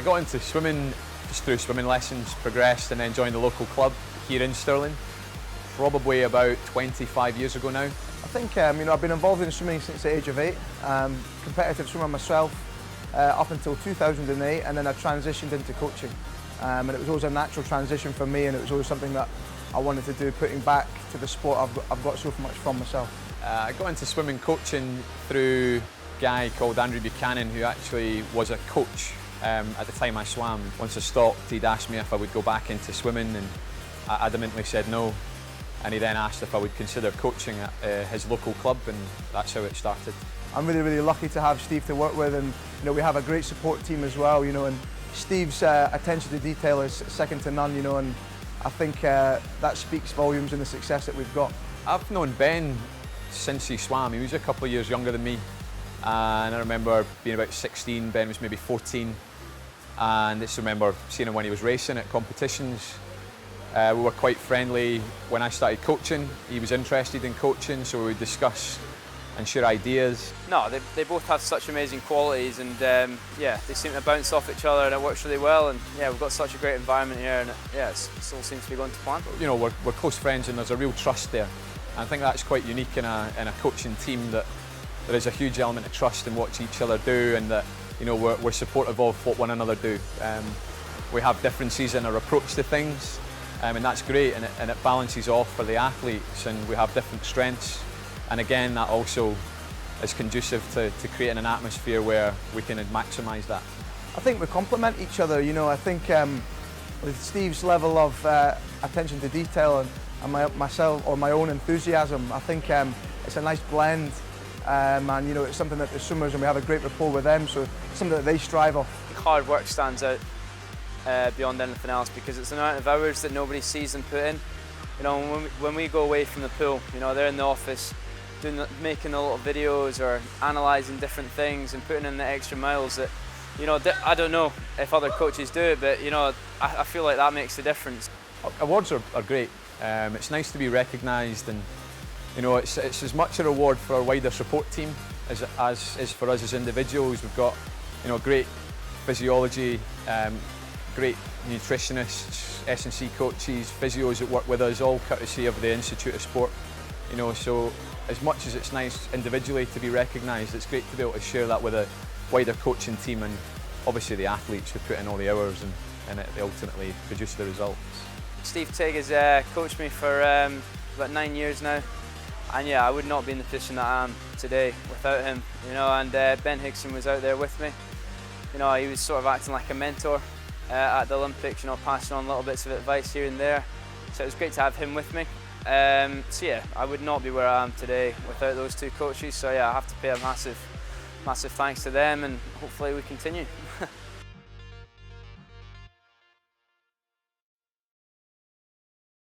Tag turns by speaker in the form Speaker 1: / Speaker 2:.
Speaker 1: I got into swimming just through swimming lessons, progressed and then joined the local club here in Stirling, probably about 25 years ago now.
Speaker 2: I think I've been involved in swimming since the age of 8, competitive swimmer myself up until 2008, and then I transitioned into coaching. And it was always a natural transition for me, and it was always something that I wanted to do, putting back to the sport I've got so much from myself.
Speaker 1: I got into swimming coaching through a guy called Andrew Buchanan, who actually was a coach at the time I swam. Once I stopped, he'd asked me if I would go back into swimming, and I adamantly said no. And he then asked if I would consider coaching at his local club, and that's how it started. I'm
Speaker 2: really lucky to have Steve to work with, and we have a great support team as well, and Steve's attention to detail is second to none, and I think that speaks volumes in the success that we've got.
Speaker 1: I've known Ben since he swam. He was a couple of years younger than me, and I remember being about 16, Ben was maybe 14, and I just remember seeing him when he was racing at competitions. We were quite friendly when I started coaching. He was interested in coaching, so we would discuss and share ideas.
Speaker 3: No, they both have such amazing qualities, and yeah, they seem to bounce off each other, and it works really well. And yeah, we've got such a great environment here, and it all seems to be going to plan.
Speaker 1: We're close friends, and there's a real trust there. And I think that's quite unique in a coaching team, that there is a huge element of trust in what each other do, and that we're supportive of what one another do. We have differences in our approach to things. And that's great, and it balances off for the athletes, and we have different strengths, and again that also is conducive to creating an atmosphere where we can maximise that.
Speaker 2: I think we complement each other. I think with Steve's level of attention to detail and my own enthusiasm, I think it's a nice blend, and it's something that the swimmers, and we have a great rapport with them, so it's something that they strive off.
Speaker 3: Hard work stands out beyond anything else, because it's an amount of hours that nobody sees them put in. When we go away from the pool, they're in the office making the little videos or analysing different things and putting in the extra miles that, I don't know if other coaches do it, but I feel like that makes the difference.
Speaker 1: Awards are great. It's nice to be recognised, and it's as much a reward for our wider support team as is for us as individuals. We've got great physiology, great nutritionists, S&C coaches, physios that work with us, all courtesy of the Institute of Sport. So as much as it's nice individually to be recognised, it's great to be able to share that with a wider coaching team, and obviously the athletes who put in all the hours and it ultimately produce the results.
Speaker 3: Steve Tigg has coached me for about 9 years now, and yeah, I would not be in the position that I am today without him. And Ben Higson was out there with me. He was sort of acting like a mentor at the Olympics, passing on little bits of advice here and there. So it was great to have him with me. So yeah, I would not be where I am today without those two coaches. So yeah, I have to pay a massive thanks to them, and hopefully we continue.